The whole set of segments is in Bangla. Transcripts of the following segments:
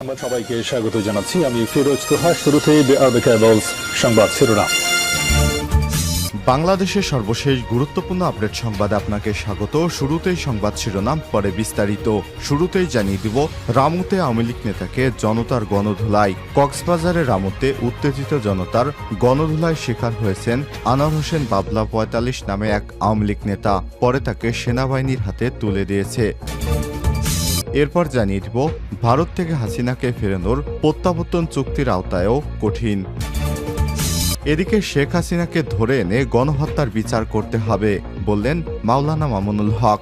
সংবাদ সবাইকে স্বাগত জানাচ্ছি। আমি ফিরোজ তোহা। শুরুতেই সংবাদ শিরোনাম। বাংলাদেশের সর্বশেষ গুরুত্বপূর্ণ আপডেট সংবাদে আপনাকে স্বাগত। শুরুতেই সংবাদ শিরোনাম, পরে বিস্তারিত। শুরুতেই জানিয়ে দিব, রামুতে আওয়ামী লীগ নেতাকে জনতার গণধুলাই। কক্সবাজারের রামুতে উত্তেজিত জনতার গণধুলায় শিকার হয়েছেন আনোয়ার হোসেন বাবলা ৪৫ নামে এক আওয়ামী লীগ নেতা। পরে তাকে সেনাবাহিনীর হাতে তুলে দিয়েছে। এরপর জানিয়ে দিব, ভারত থেকে হাসিনাকে ফেরানোর প্রত্যাবর্তন চুক্তির আওতায়ও কঠিন। এদিকে শেখ হাসিনাকে ধরে এনে গণহত্যার বিচার করতে হবে বললেন মাওলানা মামুনুল হক।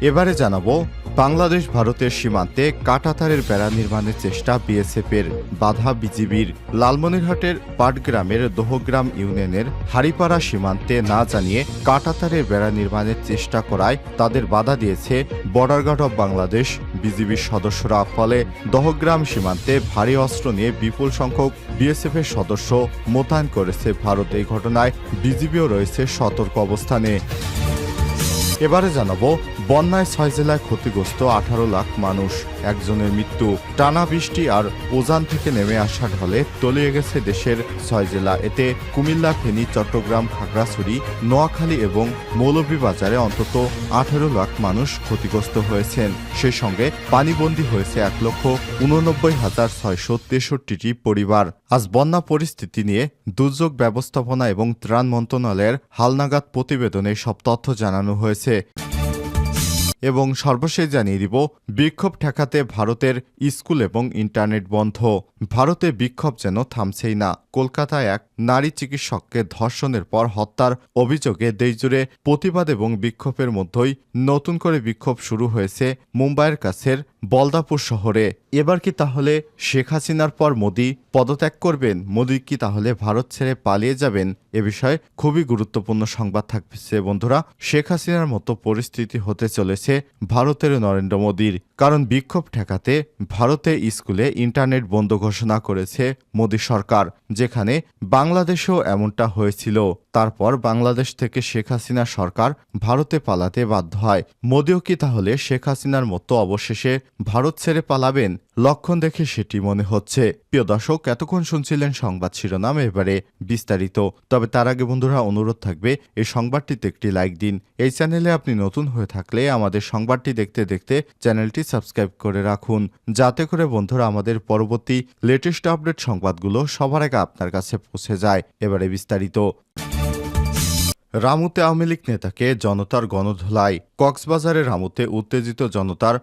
এবারে জানাবো, বাংলাদেশ ভারতের সীমান্তে কাঁটাতারের বেড়া নির্মাণের চেষ্টা বিএসএফের, বাধা বিজিবির। লালমনিরহাটের পাটগ্রামের দোহগ্রাম ইউনিয়নের হারিপাড়া সীমান্তে না জানিয়ে কাঁটাতারের বেড়া নির্মাণের চেষ্টা করায় তাদের বাধা দিয়েছে বর্ডার গার্ড অব বাংলাদেশ বিজিবির সদস্যরা। ফলে দহগ্রাম সীমান্তে ভারী অস্ত্র নিয়ে বিপুল সংখ্যক বিএসএফের সদস্য মোতায়েন করেছে ভারত। এই ঘটনায় বিজিবিও রয়েছে সতর্ক অবস্থানে। এবারে জানাবো, বন্যায় ৬ জেলায় ক্ষতিগ্রস্ত ১৮ লাখ মানুষ, একজনের মৃত্যু। টানা বৃষ্টি আর উজান থেকে নেমে আসা ঢলে তলিয়ে গেছে দেশের ৬ জেলা। এতে কুমিল্লা, ফেনী, চট্টগ্রাম, খাগড়াছড়ি, নোয়াখালী এবং মৌলভীবাজারে অন্তত ১৮ লাখ মানুষ ক্ষতিগ্রস্ত হয়েছেন। সেই সঙ্গে পানিবন্দী হয়েছে ১,৮৯,৬৬৩টি পরিবার। আজ বন্যা পরিস্থিতি নিয়ে দুর্যোগ ব্যবস্থাপনা এবং ত্রাণ মন্ত্রণালয়ের হালনাগাদ প্রতিবেদনে সব তথ্য জানানো হয়েছে। এবং সর্বশেষ জানিয়ে দিব, বিক্ষোভ ঠেকাতে ভারতের স্কুল এবং ইন্টারনেট বন্ধ। ভারতে বিক্ষোভ যেন থামছেই না। কলকাতায় এক নারী চিকিৎসককে ধর্ষণের পর হত্যার অভিযোগে দেশজুড়ে প্রতিবাদ এবং বিক্ষোভের মধ্যেই নতুন করে বিক্ষোভ শুরু হয়েছে মুম্বাইয়ের কাছের বলদাপুর শহরে। এবার কি তাহলে শেখ হাসিনার পর মোদি পদত্যাগ করবেন? মোদি কি তাহলে ভারত ছেড়ে পালিয়ে যাবেন? এ বিষয়ে খুবই গুরুত্বপূর্ণ সংবাদ থাকছে বন্ধুরা। শেখ হাসিনার মতো পরিস্থিতি হতে চলেছে ভারতের নরেন্দ্র মোদির, কারণ বিক্ষোভ ঠেকাতে ভারতে স্কুলে ইন্টারনেট বন্ধ ঘোষণা করেছে মোদি সরকার, যেখানে বাংলাদেশেও এমনটা হয়েছিল। তারপর বাংলাদেশ থেকে শেখ হাসিনা সরকার ভারতে পালাতে বাধ্য হয়। মোদিও কি তাহলে শেখ হাসিনার মতো অবশেষে ভারত ছেড়ে পালাবেন? লক্ষণ দেখে সেটি মনে হচ্ছে। প্রিয় দর্শক, এতক্ষণ শুনছিলেন সংবাদ শিরোনাম, এবারে বিস্তারিত। তবে তার আগে বন্ধুরা, অনুরোধ থাকবে এই সংবাদটিতে একটি লাইক দিন। এই চ্যানেলে আপনি নতুন হয়ে থাকলে আমাদের সংবাদটি দেখতে দেখতে চ্যানেলটি সাবস্ক্রাইব করে রাখুন, যাতে করে বন্ধুরা আমাদের পরবর্তী লেটেস্ট আপডেট সংবাদগুলো সবার আগে আপনার কাছে পৌঁছে যায়। এবারে বিস্তারিত। রামুতে আওয়ামী লীগ নেতাকে জনতার গণধুলাই। কক্সবাজারের রামুতে উত্তেজিত জনতার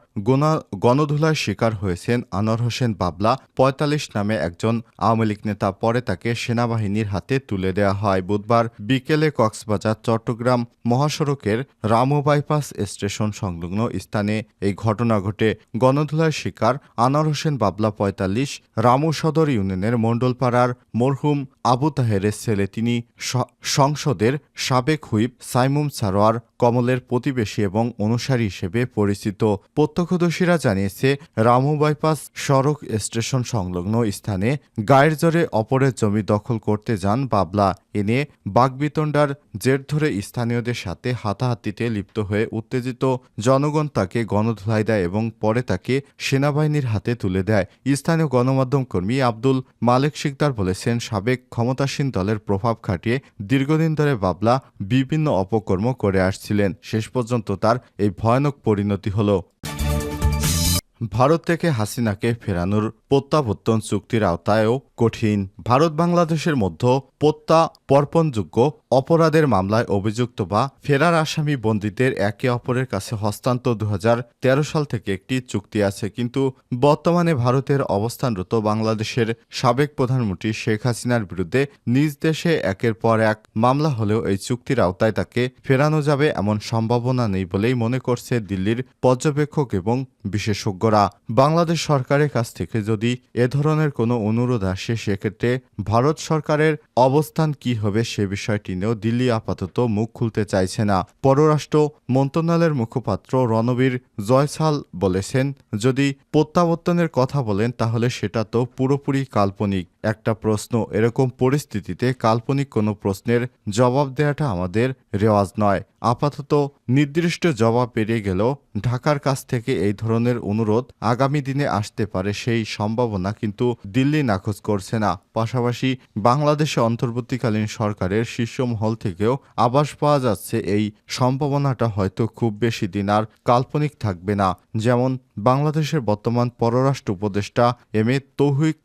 গণধুলায় শিকার হয়েছেন আনোয়ার হোসেন বাবলা ৪৫ নামে একজন আওয়ামী লীগ নেতা। পরে তাকে সেনাবাহিনীর হাতে তুলে দেওয়া হয়। বুধবার বিকেলে কক্সবাজার চট্টগ্রাম মহাসড়কের রামু বাইপাস স্টেশন সংলগ্ন স্থানে এই ঘটনা ঘটে। গণধুলায় শিকার আনোয়ার হোসেন বাবলা ৪৫ রামু সদর ইউনিয়নের মণ্ডলপাড়ার মরহুম আবু তাহেরের ছেলে। তিনি সংসদের সাবেক হুইপ সাইমুম সারোয়ার কমলের প্রতিবেশী এবং অনুসারী হিসেবে পরিচিত। প্রত্যক্ষদর্শীরা জানিয়েছে, রামু বাইপাস সড়ক স্টেশন সংলগ্ন স্থানে গায়ের জোরে অপরের জমি দখল করতে যান বাবলা। এ নিয়ে বাকবিতণ্ডার জের ধরে স্থানীয়দের সাথে হাতাহাতিতে লিপ্ত হয়ে উত্তেজিত জনগণ তাকে গণধুলাই দেয় এবং পরে তাকে সেনাবাহিনীর হাতে তুলে দেয়। স্থানীয় গণমাধ্যম কর্মী আব্দুল মালেক শিকদার বলেছেন, সাবেক ক্ষমতাসীন দলের প্রভাব খাটিয়ে দীর্ঘদিন ধরে বাবলা বিভিন্ন অপকর্ম করে আসছিলেন। শেষ পর্যন্ত তার এই ভয়ানক পরিণতি হল। ভারত থেকে হাসিনাকে ফেরানোর প্রত্যাবর্তন চুক্তির আওতায়ও কঠিন। ভারত বাংলাদেশের মধ্যে প্রত্যর্পণযোগ্য অপরাধের মামলায় অভিযুক্ত বা ফেরার আসামি বন্দীদের একে অপরের কাছে হস্তান্তর ২০১৩ সাল থেকে একটি চুক্তি আছে। কিন্তু বর্তমানে ভারতের অবস্থানরত বাংলাদেশের সাবেক প্রধানমন্ত্রী শেখ হাসিনার বিরুদ্ধে নিজ দেশে একের পর এক মামলা হলেও এই চুক্তির আওতায় তাকে ফেরানো যাবে এমন সম্ভাবনা নেই বলেই মনে করছে দিল্লির পর্যবেক্ষক এবং বিশেষজ্ঞরা। বাংলাদেশ সরকারের কাছ থেকে যদি এ ধরনের কোনো অনুরোধ আসে, সেক্ষেত্রে ভারত সরকারের অবস্থান কি হবে সে বিষয়টি নিয়েও দিল্লি আপাতত মুখ খুলতে চাইছে না। পররাষ্ট্র মন্ত্রণালয়ের মুখপাত্র রণবীর জয়সাল বলেছেন, যদি প্রত্যাবর্তনের কথা বলেন তাহলে সেটা তো পুরোপুরি কাল্পনিক একটা প্রশ্ন। এরকম পরিস্থিতিতে কাল্পনিক কোনো প্রশ্নের জবাব দেওয়াটা আমাদের রেওয়াজ নয়। আপাতত নির্দিষ্ট জবাব বেরিয়ে গেলেও ঢাকার কাছ থেকে এই ধরনের অনুরোধ আগামী দিনে আসতে পারে সেই সম্ভাবনা কিন্তু দিল্লি নাকচ করছে না। পাশাপাশি বাংলাদেশে অন্তর্বর্তীকালীন সরকারের শীর্ষ মহল থেকেও আভাস পাওয়া যাচ্ছে এই সম্ভাবনাটা হয়তো খুব বেশি দিন আর কাল্পনিক থাকবে না। যেমন বাংলাদেশের বর্তমান পররাষ্ট্র উপদেষ্টা এম এ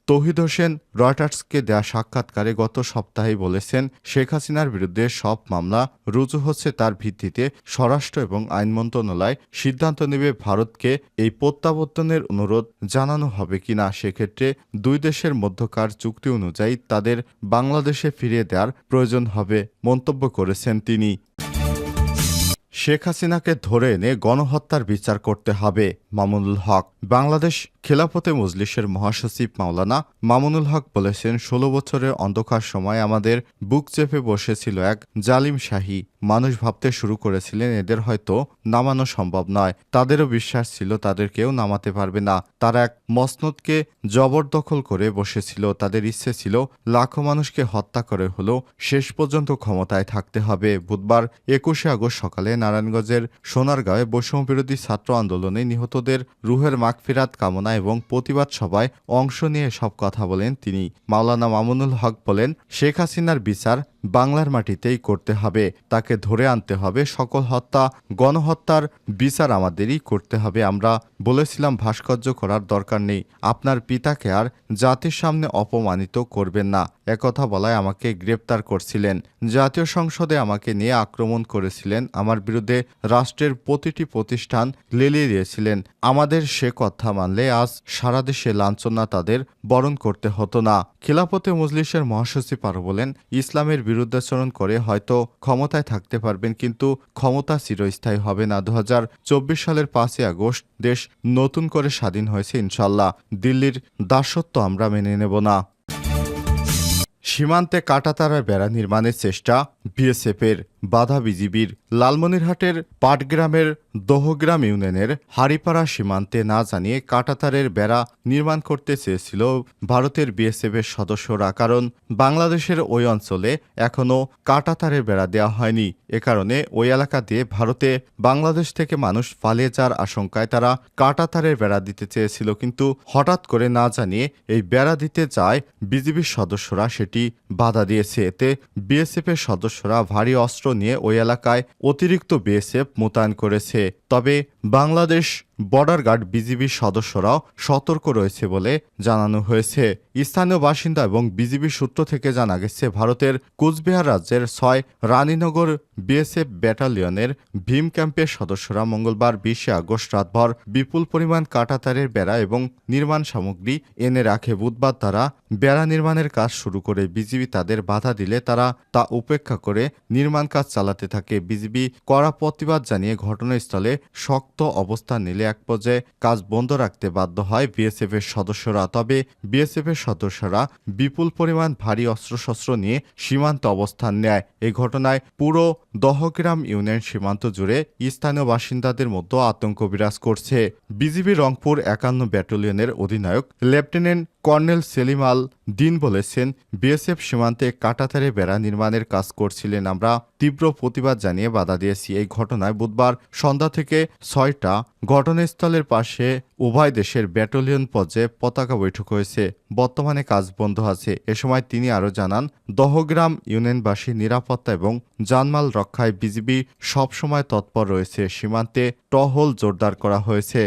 তৌহিদ হোসেন রয়টার্সকে দেয়া সাক্ষাৎকারে গত সপ্তাহেই বলেছেন, শেখ হাসিনার বিরুদ্ধে সব মামলা রুজু হচ্ছে তার ভিত্তিতে স্বরাষ্ট্র এবং আইন মন্ত্রণালয় সিদ্ধান্ত নেবে ভারতকে এই প্রত্যাবর্তনের অনুরোধ জানানো হবে কিনা। সেক্ষেত্রে দুই দেশের মধ্যকার চুক্তি অনুযায়ী তাদের বাংলাদেশে ফিরিয়ে দেওয়ার প্রয়োজন হবে মন্তব্য করেছেন তিনি। শেখ হাসিনাকে ধরে এনে গণহত্যার বিচার করতে হবে মামুনুল হক। বাংলাদেশ খেলাফতে মজলিসের মহাসচিব মাওলানা মামুনুল হক বলেছেন, ১৬ বছরের অন্ধকার সময় আমাদের বুক চেপে বসেছিল এক জালিম শাহী। মানুষ ভাবতে শুরু করেছিলেন এদের হয়তো নামানো সম্ভব নয়। তাদেরও বিশ্বাস ছিল তাদেরকেও নামাতে পারবে না। তারা এক মসনদকে জবরদখল করে বসেছিল। তাদের ইচ্ছে ছিল লাখো মানুষকে হত্যা করে হলেও শেষ পর্যন্ত ক্ষমতায় থাকতে হবে। বুধবার ২১শে আগস্ট সকালে নারায়ণগঞ্জের সোনারগাঁওয়ে বৈষম্যবিরোধী ছাত্র আন্দোলনে নিহতদের রুহের মাগফিরাত কামনা এবং প্রতিবাদ সভায় অংশ নিয়ে সব কথা বলেন তিনি। মাওলানা মামুনুল হক বলেন, শেখ হাসিনার বিচার বাংলার মাটিতেই করতে হবে। তাকে ধরে আনতে হবে। সকল হত্যা গণহত্যার বিচার আমাদেরই করতে হবে। আমরা বলেছিলাম ভাস্কর্য করার দরকার নেই। আপনার পিতাকে আর জাতির সামনে অপমানিত করবেন না। একথা বলায় আমাকে গ্রেপ্তার করছিলেন। জাতীয় সংসদে আমাকে নিয়ে আক্রমণ করেছিলেন। আমার বিরুদ্ধে রাষ্ট্রের প্রতিটি প্রতিষ্ঠান লেলিয়ে দিয়েছিলেন। আমাদের সে কথা মানলে আজ সারা দেশে লাঞ্ছনা তাদের বরণ করতে হতো না। খেলাফতে মজলিসের মহাসচিব আরও বলেন, ইসলামের বিরুদ্ধাচরণ করে হয়তো ক্ষমতায় থাকতে পারবেন, কিন্তু ক্ষমতা চিরস্থায়ী হবে না। ২০২৪ সালের ৫ই আগস্ট দেশ নতুন করে স্বাধীন হয়েছে ইনশাল্লাহ। দিল্লির দাসত্ব আমরা মেনে নেব না। সীমান্তে কাঁটাতারের বেড়া নির্মাণের চেষ্টা বিএসএফের, বাধা বিজিবির। লালমনিরহাটের পাটগ্রামের দহগ্রাম ইউনিয়নের হারিপাড়া সীমান্তে না জানিয়ে কাঁটাতারের বেড়া নির্মাণ করতে চেয়েছিল ভারতের বিএসএফের সদস্যরা। কারণ বাংলাদেশের ওই অঞ্চলে এখনও কাঁটাতারের বেড়া দেওয়া হয়নি। এ কারণে ওই এলাকা দিয়ে ভারতে বাংলাদেশ থেকে মানুষ পালিয়ে যাওয়ার আশঙ্কায় তারা কাঁটাতারের বেড়া দিতে চেয়েছিল, কিন্তু হঠাৎ করে না জানিয়ে এই বেড়া দিতে চায় বিজিবির সদস্যরা সেটি বাধা দিয়েছে। এতে বিএসএফের সদস্যরা ভারী অস্ত্র নিয়ে ওই এলাকায় অতিরিক্ত বিএসএফ মোতায়েন করেছে। তবে বাংলাদেশ বর্ডার গার্ড বিজিবির সদস্যরাও সতর্ক রয়েছে বলে জানানো হয়েছে। স্থানীয় বাসিন্দা এবং বিজিবির সূত্র থেকে জানা গেছে, ভারতের কোচবিহার রাজ্যের ৬ রানীনগর বিএসএফ ব্যাটালিয়নের ভীম ক্যাম্পের সদস্যরা মঙ্গলবার ২০শে আগস্ট রাতভর বিপুল পরিমাণ কাঁটাতারের বেড়া এবং নির্মাণ সামগ্রী এনে রাখে। বুধবার তারা বেড়া নির্মাণের কাজ শুরু করে বিজিবি তাদের বাধা দিলে তারা তা উপেক্ষা করে নির্মাণ কাজ চালাতে থাকে। বিজিবি কড়া প্রতিবাদ জানিয়ে ঘটনাস্থলে শক্ত অবস্থান নিলে এক পর্যায়ে কাজ বন্ধ রাখতে বাধ্য হয় বিএসএফের সদস্যরা। তবে বিএসএফের সদস্যরা বিপুল পরিমাণ ভারী অস্ত্রশস্ত্র নিয়ে সীমান্তে অবস্থান নেয়। এই ঘটনায় পুরো দহগ্রাম ইউনিয়ন সীমান্ত জুড়ে স্থানীয় বাসিন্দাদের মধ্যে আতঙ্ক বিরাজ করছে। বিজিবি রংপুর ৫১ ব্যাটালিয়নের অধিনায়ক লেফটেন্যান্ট কর্নেল সেলিম আল দিন বলেছেন, বিএসএফ সীমান্তে কাঁটাতারে বেড়া নির্মাণের কাজ করছিলেন। আমরা তীব্র প্রতিবাদ জানিয়ে বাধা দিয়েছি। এই ঘটনায় বুধবার সন্ধ্যা থেকে ৬টা ঘটনাস্থলের পাশে উভয় দেশের ব্যাটালিয়ন পর্যায়ে পতাকা বৈঠক হয়েছে। বর্তমানে কাজ বন্ধ আছে। এ সময় তিনি আরও জানান, দহগ্রাম ইউনিয়নবাসীর নিরাপত্তা এবং জানমাল রক্ষায় বিজিবি সবসময় তৎপর রয়েছে। সীমান্তে টহল জোরদার করা হয়েছে।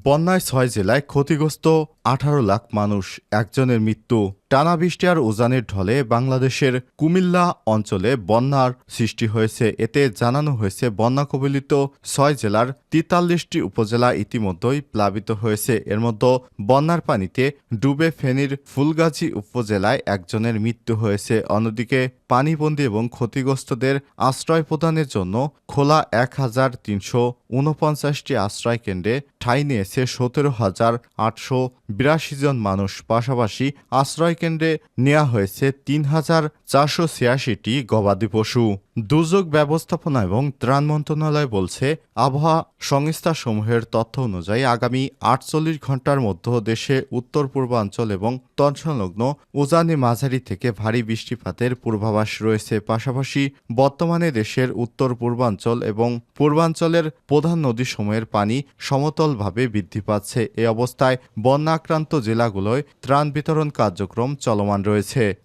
বন্যায় ৬ জেলায় ক্ষতিগ্রস্ত ১৮ লাখ মানুষ, একজনের মৃত্যু। টানা বৃষ্টি আর উজানের ঢলে বাংলাদেশের কুমিল্লা অঞ্চলে বন্যার সৃষ্টি হয়েছে। এতে জানানো হয়েছে, বন্যা কবলিত ৬ জেলার ৪৩টি উপজেলা ইতিমধ্যেই প্লাবিত হয়েছে। এর মধ্যে বন্যার পানিতে ডুবে ফেনীর ফুলগাজী উপজেলায় একজনের মৃত্যু হয়েছে। অন্যদিকে পানিবন্দী এবং ক্ষতিগ্রস্তদের আশ্রয় প্রদানের জন্য খোলা ১,৩৪৯টি আশ্রয় কেন্দ্রে ঠাঁই নিয়েছে ১৭,৮৮২ জন মানুষ। পাশাপাশি আশ্রয় কেন্দ্রে নেওয়া হয়েছে ৩,৪৮৬টি গবাদি পশু। দুর্যোগ ব্যবস্থাপনা এবং ত্রাণ মন্ত্রণালয় বলছে, আবহাওয়া সংস্থাসমূহের তথ্য অনুযায়ী আগামী 48 ঘন্টার মধ্যে দেশে উত্তর পূর্বাঞ্চল এবং তৎসংলগ্ন উজানি মাঝারি থেকে ভারী বৃষ্টিপাতের পূর্বাভাস রয়েছে। পাশাপাশি বর্তমানে দেশের উত্তর পূর্বাঞ্চল এবং পূর্বাঞ্চলের প্রধান নদীসমূহের পানি সমতলভাবে বৃদ্ধি পাচ্ছে। এ অবস্থায় বন্যা আক্রান্ত জেলাগুলোয় ত্রাণ বিতরণ কার্যক্রম চলমান রয়েছে।